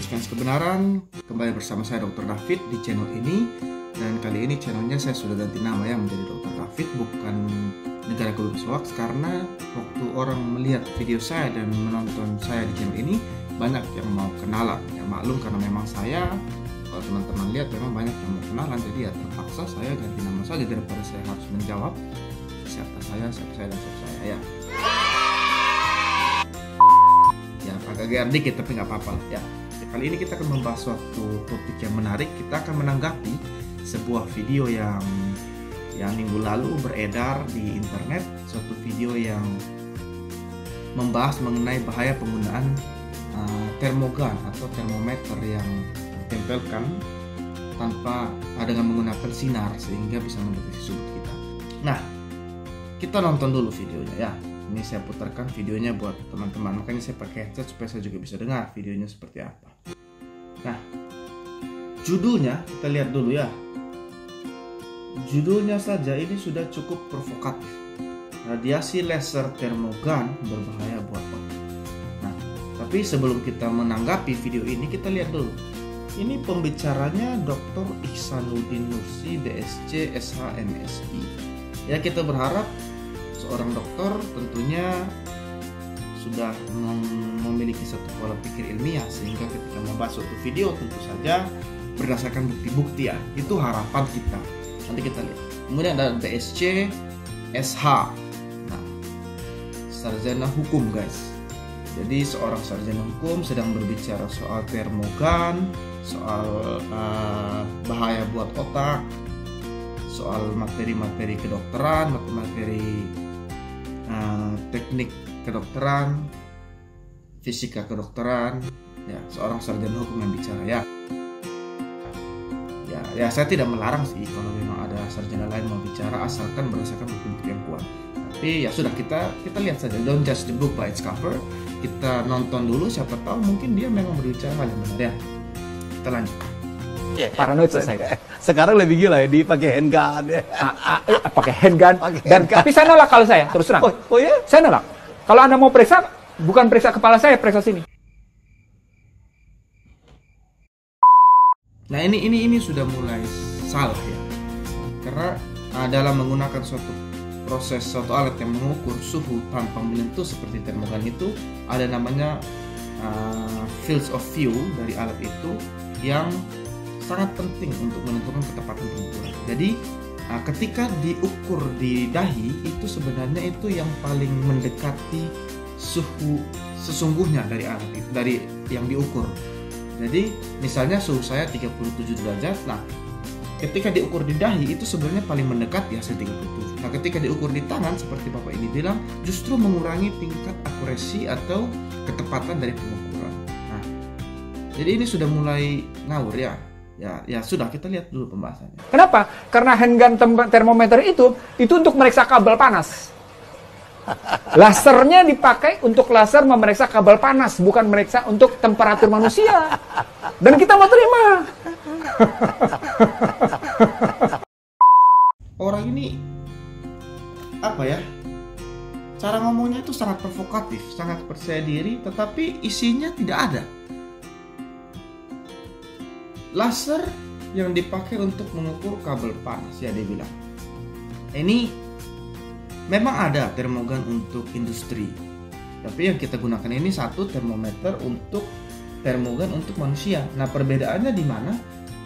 fans kebenaran, kembali bersama saya Dr. David di channel ini. Dan kali ini channelnya saya sudah ganti nama ya menjadi Dr. David, bukan Negara Kulubis Hoax, karena waktu orang melihat video saya dan menonton saya di channel ini banyak yang mau kenalan. Ya maklum karena memang saya, kalau teman-teman lihat memang banyak yang mau kenalan, jadi ya terpaksa saya ganti nama saja daripada saya harus menjawab siapa saya dan siapa saya ya. Ya agak gear dikit tapi nggak apa-apa lah ya. Kali ini kita akan membahas suatu topik yang menarik. Kita akan menanggapi sebuah video yang minggu lalu beredar di internet, suatu video yang membahas mengenai bahaya penggunaan termogan atau termometer yang ditempelkan tanpa dengan menggunakan sinar sehingga bisa mendeteksi suhu kita. Nah, kita nonton dulu videonya ya. Ini saya putarkan videonya buat teman-teman, makanya saya pakai headset supaya saya juga bisa dengar videonya seperti apa. Nah, judulnya kita lihat dulu ya. Judulnya saja ini sudah cukup provokatif. Radiasi laser termogan berbahaya buat otak. Nah, tapi sebelum kita menanggapi video ini, kita lihat dulu. Ini pembicaranya Dr. Ihsanuddin Nursi, DSC, SH, MSI. Ya, kita berharap seorang dokter tentunya sudah memiliki satu pola pikir ilmiah, sehingga ketika membahas suatu video tentu saja berdasarkan bukti-bukti ya. Itu harapan kita. Nanti kita lihat. Kemudian ada DSC, SH. Nah, sarjana hukum guys. Jadi seorang sarjana hukum sedang berbicara soal termogan, soal bahaya buat otak, soal materi-materi kedokteran, materi teknik kedokteran, fisika kedokteran. Ya, seorang sarjana hukum yang bicara ya. Ya, saya tidak melarang sih kalau memang ada sarjana lain mau bicara, asalkan berdasarkan bukti-bukti yang kuat. Tapi ya sudah, kita lihat saja, don't judge the book by its cover. Kita nonton dulu, siapa tahu mungkin dia memang berbicara hal yang benar ya. Kita lanjut. Paranoid saya. Sekarang lebih gila ya, dipakai handgun ya. Pakai handgun. Tapi saya nolak kalau saya, terus terang. Oh ya? Saya nolak. Kalau Anda mau periksa, bukan periksa kepala saya, periksa sini. Nah, ini sudah mulai salah ya. Karena dalam menggunakan suatu alat yang mengukur suhu tanpa menyentuh seperti termogan itu, ada namanya fields of view dari alat itu yang sangat penting untuk menentukan ketepatan pengukuran. Jadi ketika diukur di dahi, itu sebenarnya itu yang paling mendekati suhu sesungguhnya dari alat itu, dari yang diukur. Jadi misalnya suhu saya 37 derajat. Nah, ketika diukur di dahi itu sebenarnya paling mendekat di hasil 37. Nah, ketika diukur di tangan seperti Bapak ini bilang, justru mengurangi tingkat akurasi atau ketepatan dari pengukuran. Nah, jadi ini sudah mulai ngawur ya. Ya sudah, kita lihat dulu pembahasannya. Kenapa? Karena handgun termometer itu untuk meriksa kabel panas. Lasernya dipakai untuk laser memeriksa kabel panas, bukan meriksa untuk temperatur manusia. Dan kita mau terima. Orang ini apa ya? Cara ngomongnya itu sangat provokatif, sangat percaya diri, tetapi isinya tidak ada. Laser yang dipakai untuk mengukur kabel panas ya, dia bilang. Ini memang ada termogan untuk industri, tapi yang kita gunakan ini satu termometer untuk termogan untuk manusia. Nah, perbedaannya di mana?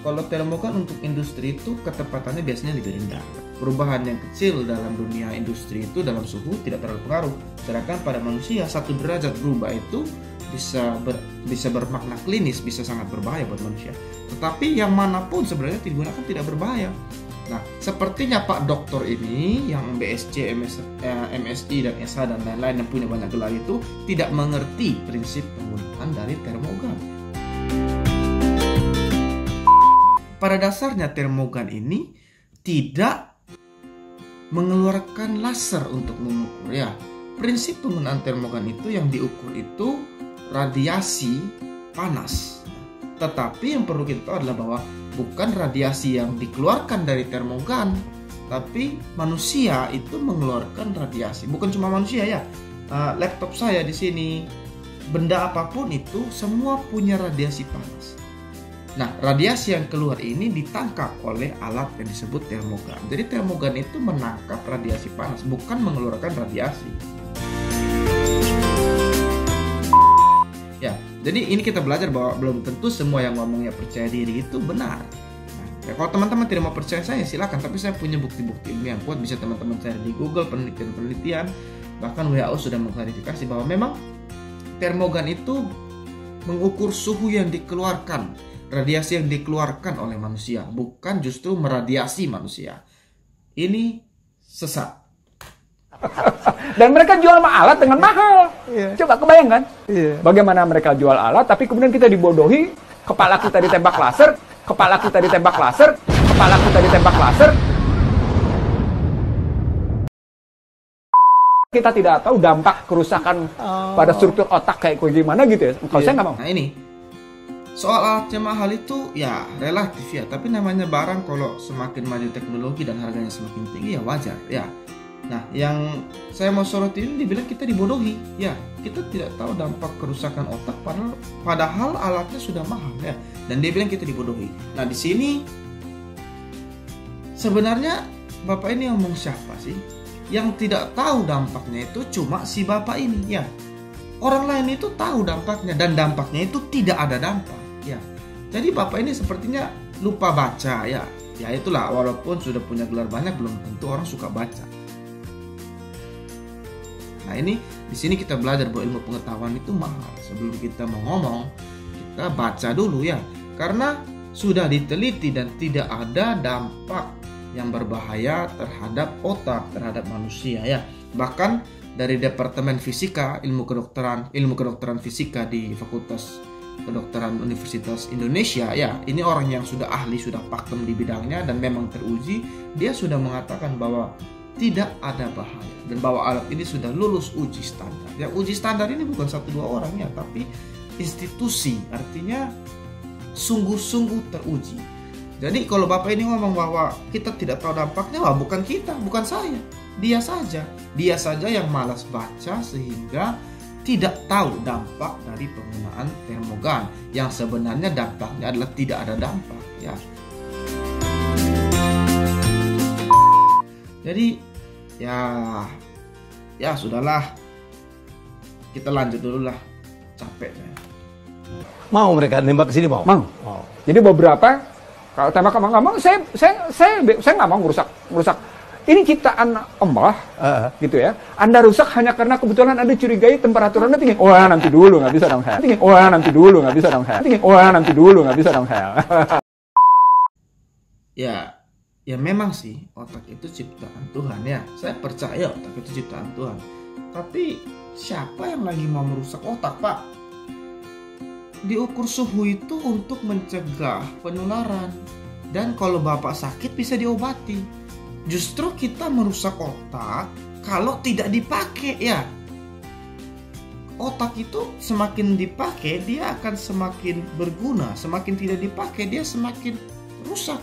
Kalau termogan untuk industri itu ketepatannya biasanya lebih rendah. Perubahan yang kecil dalam dunia industri itu dalam suhu tidak terlalu pengaruh. Sedangkan pada manusia 1 derajat berubah itu bisa bermakna klinis, bisa sangat berbahaya buat manusia. Tetapi yang manapun sebenarnya digunakan tidak berbahaya. Nah, sepertinya Pak Dokter ini yang BSC, MSI dan SH dan lain-lain yang punya banyak gelar itu tidak mengerti prinsip penggunaan dari termogan. Pada dasarnya termogan ini tidak mengeluarkan laser untuk mengukur ya. Prinsip penggunaan termogan itu yang diukur itu radiasi panas. Tetapi yang perlu kita tahu adalah bahwa bukan radiasi yang dikeluarkan dari termogan, tapi manusia itu mengeluarkan radiasi. Bukan cuma manusia ya. Laptop saya di sini benda apapun itu semua punya radiasi panas. Nah, radiasi yang keluar ini ditangkap oleh alat yang disebut termogan. Jadi termogan itu menangkap radiasi panas, bukan mengeluarkan radiasi. Ya, jadi ini kita belajar bahwa belum tentu semua yang ngomongnya percaya diri itu benar. Nah, ya, kalau teman-teman tidak mau percaya saya silakan, tapi saya punya bukti-bukti ilmiah yang kuat, bisa teman-teman cari di Google, penelitian-penelitian, bahkan WHO sudah mengklarifikasi bahwa memang termogan itu mengukur suhu yang dikeluarkan, radiasi yang dikeluarkan oleh manusia, bukan justru meradiasi manusia. Ini sesat. Dan mereka jual alat dengan mahal. Coba kebayangkan, bagaimana mereka jual alat, tapi kemudian kita dibodohi, kepala kita ditembak laser, kepala kita ditembak laser, kepala kita ditembak laser. Kita tidak tahu dampak kerusakan pada struktur otak kayak gimana gitu ya. Kalau saya nggak mau. Nah ini, soal alatnya mahal itu ya relatif ya, tapi namanya barang kalau semakin maju teknologi dan harganya semakin tinggi ya wajar ya. Nah, yang saya mau soroti ini dibilang kita dibodohi. Ya, kita tidak tahu dampak kerusakan otak padahal alatnya sudah mahal ya. Dan dia bilang kita dibodohi. Nah, di sini sebenarnya Bapak ini ngomong siapa sih? Yang tidak tahu dampaknya itu cuma si Bapak ini ya. Orang lain itu tahu dampaknya dan dampaknya itu tidak ada dampak ya. Jadi Bapak ini sepertinya lupa baca ya. Ya itulah, walaupun sudah punya gelar banyak belum tentu orang suka baca. Nah ini di sini kita belajar bahwa ilmu pengetahuan itu mahal. Sebelum kita mau ngomong, kita baca dulu ya. Karena sudah diteliti dan tidak ada dampak yang berbahaya terhadap otak, terhadap manusia ya. Bahkan dari Departemen Fisika, ilmu kedokteran fisika di Fakultas Kedokteran Universitas Indonesia ya. Ini orang yang sudah ahli, sudah pakem di bidangnya dan memang teruji, dia sudah mengatakan bahwa tidak ada bahaya dan bahwa alat ini sudah lulus uji standar. Yang uji standar ini bukan 1-2 orang ya, tapi institusi, artinya sungguh-sungguh teruji. Jadi kalau Bapak ini ngomong bahwa kita tidak tahu dampaknya, wah bukan kita, bukan saya, dia saja yang malas baca sehingga tidak tahu dampak dari penggunaan termogan yang sebenarnya dampaknya adalah tidak ada dampak ya. Jadi ya sudahlah, kita lanjut dulu lah, capek saya. Mau mereka nembak ke sini mau? Mau. Jadi beberapa kalau tembak nggak mau, saya nggak mau merusak. Ini ciptaan Allah, gitu ya. Anda rusak hanya karena kebetulan Anda curigai temperaturnya tinggi. Wah nanti dulu nggak bisa dong hell. Wah nanti dulu nggak bisa dong hell. Wah nanti dulu nggak bisa dong hell. Ya memang sih otak itu ciptaan Tuhan ya. Saya percaya otak itu ciptaan Tuhan. Tapi siapa yang lagi mau merusak otak, Pak? Diukur suhu itu untuk mencegah penularan. Dan kalau Bapak sakit bisa diobati. Justru kita merusak otak kalau tidak dipakai ya. Otak itu semakin dipakai dia akan semakin berguna. Semakin tidak dipakai dia semakin rusak.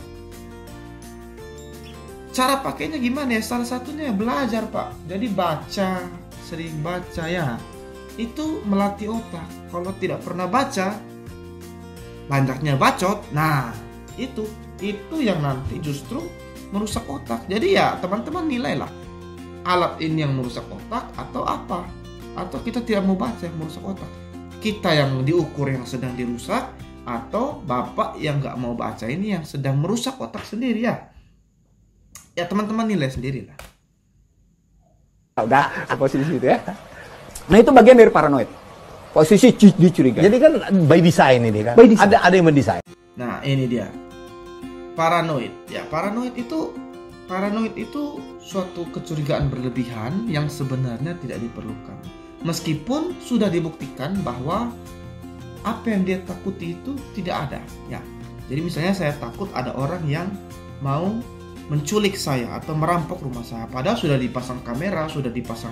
Cara pakainya gimana ya? Salah satunya belajar, Pak. Jadi baca, sering baca ya. Itu melatih otak. Kalau tidak pernah baca, banyaknya bacot. Nah, itu yang nanti justru merusak otak. Jadi ya teman-teman nilailah, alat ini yang merusak otak atau apa? Atau kita tidak mau baca yang merusak otak? Kita yang diukur yang sedang dirusak, atau Bapak yang nggak mau baca ini yang sedang merusak otak sendiri ya? Ya teman-teman nilai sendiri lah. Udah posisi itu ya. Nah itu bagian dari paranoid. Posisi dicurigai. Jadi kan by design ini kan. Ada yang mendesain. Nah ini dia. Paranoid. Ya paranoid itu suatu kecurigaan berlebihan yang sebenarnya tidak diperlukan. Meskipun sudah dibuktikan bahwa apa yang dia takuti itu tidak ada. Ya. Jadi misalnya saya takut ada orang yang mau menculik saya atau merampok rumah saya, padahal sudah dipasang kamera, sudah dipasang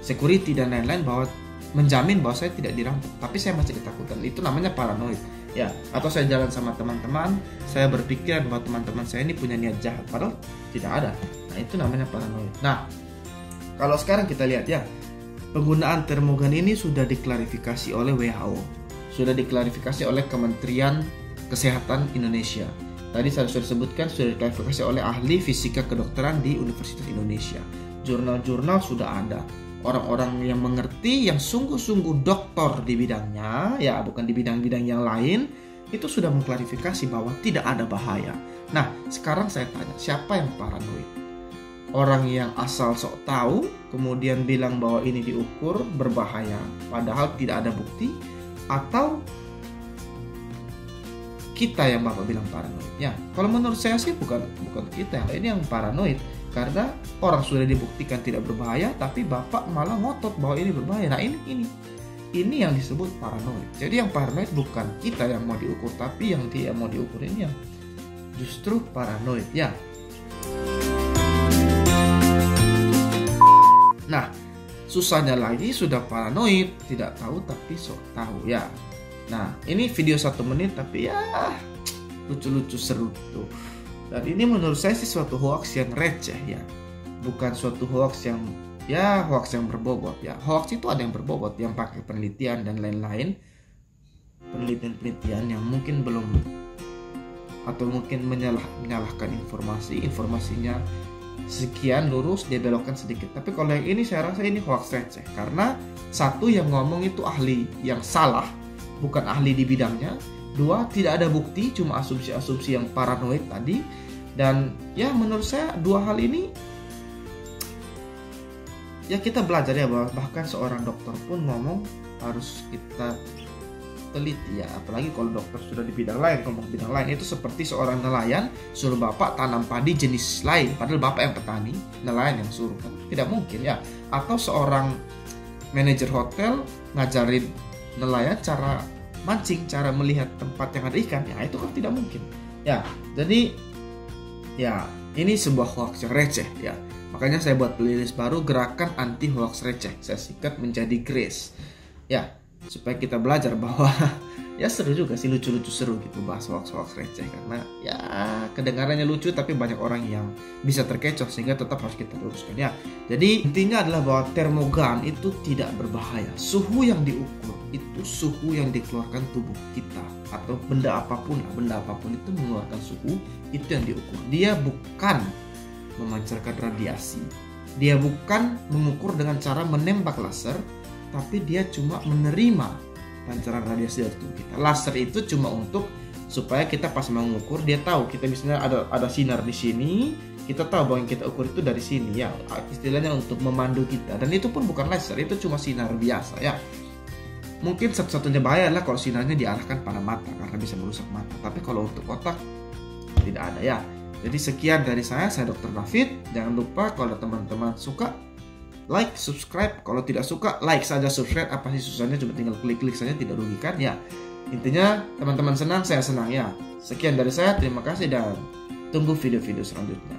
security dan lain-lain bahwa menjamin bahwa saya tidak dirampok, tapi saya masih ketakutan. Itu namanya paranoid ya. Atau saya jalan sama teman-teman, saya berpikiran bahwa teman-teman saya ini punya niat jahat padahal tidak ada. Nah itu namanya paranoid. Nah kalau sekarang kita lihat ya, penggunaan termogan ini sudah diklarifikasi oleh WHO, sudah diklarifikasi oleh Kementerian Kesehatan Indonesia. Tadi saya sudah sebutkan, sudah diklarifikasi oleh ahli fisika kedokteran di Universitas Indonesia. Jurnal-jurnal sudah ada. Orang-orang yang mengerti, yang sungguh-sungguh doktor di bidangnya, ya bukan di bidang-bidang yang lain, itu sudah mengklarifikasi bahwa tidak ada bahaya. Nah, sekarang saya tanya, siapa yang paranoid? Orang yang asal sok tahu, kemudian bilang bahwa ini diukur berbahaya, padahal tidak ada bukti, atau kita yang Bapak bilang paranoid? Ya, kalau menurut saya sih bukan kita, ini yang paranoid, karena orang sudah dibuktikan tidak berbahaya, tapi Bapak malah ngotot bahwa ini berbahaya. Nah, ini yang disebut paranoid. Jadi yang paranoid bukan kita yang mau diukur, tapi yang dia mau diukur ini yang justru paranoid, ya. Nah, susahnya lagi sudah paranoid, tidak tahu tapi sok tahu, ya. Nah, ini video 1 menit tapi ya lucu-lucu seru tuh. Dan ini menurut saya sih suatu hoax yang receh, ya. Bukan suatu hoax yang hoax yang berbobot, ya. Hoax itu ada yang berbobot, yang pakai penelitian dan lain-lain. Penelitian yang mungkin belum, atau mungkin menyalahkan informasinya sekian lurus, dia belokkan sedikit. Tapi kalau yang ini saya rasa ini hoax receh, karena satu, yang ngomong itu ahli yang salah, bukan ahli di bidangnya. Dua, tidak ada bukti, cuma asumsi-asumsi yang paranoid tadi. Dan ya menurut saya dua hal ini ya kita belajar ya, bahwa bahkan seorang dokter pun ngomong harus kita teliti, ya. Apalagi kalau dokter sudah di bidang lain, ngomong bidang lain, itu seperti seorang nelayan suruh Bapak tanam padi jenis lain, padahal Bapak yang petani, nelayan yang suruh, kan tidak mungkin, ya. Atau seorang manajer hotel ngajarin nelayan cara mancing, cara melihat tempat yang ada ikan, ya itu kan tidak mungkin, ya. Jadi ya ini sebuah hoax yang receh, ya. Makanya saya buat playlist baru, gerakan anti hoax receh, saya singkat menjadi GRACE, ya, supaya kita belajar bahwa ya seru juga sih, lucu-lucu seru gitu bahas hoax receh, karena ya kedengarannya lucu tapi banyak orang yang bisa terkecoh, sehingga tetap harus kita luruskan, ya. Jadi intinya adalah bahwa termogan itu tidak berbahaya. Suhu yang diukur itu suhu yang dikeluarkan tubuh kita, atau benda apapun itu mengeluarkan suhu, itu yang diukur. Dia bukan memancarkan radiasi, dia bukan mengukur dengan cara menembak laser, tapi dia cuma menerima pancaran radiasi dari tubuh kita. Laser itu cuma untuk supaya kita pas mengukur, dia tahu kita misalnya ada sinar di sini, kita tahu bahwa yang kita ukur itu dari sini, ya, istilahnya untuk memandu kita. Dan itu pun bukan laser, itu cuma sinar biasa, ya. Mungkin satu-satunya bahaya adalah kalau sinarnya diarahkan pada mata, karena bisa merusak mata. Tapi kalau untuk otak tidak ada, ya. Jadi sekian dari saya Dr. David. Jangan lupa kalau teman-teman suka, like, subscribe. Kalau tidak suka, like saja, subscribe. Apa sih susahnya, cuma tinggal klik-klik saja, tidak rugikan, ya. Intinya teman-teman senang, saya senang, ya. Sekian dari saya, terima kasih dan tunggu video-video selanjutnya.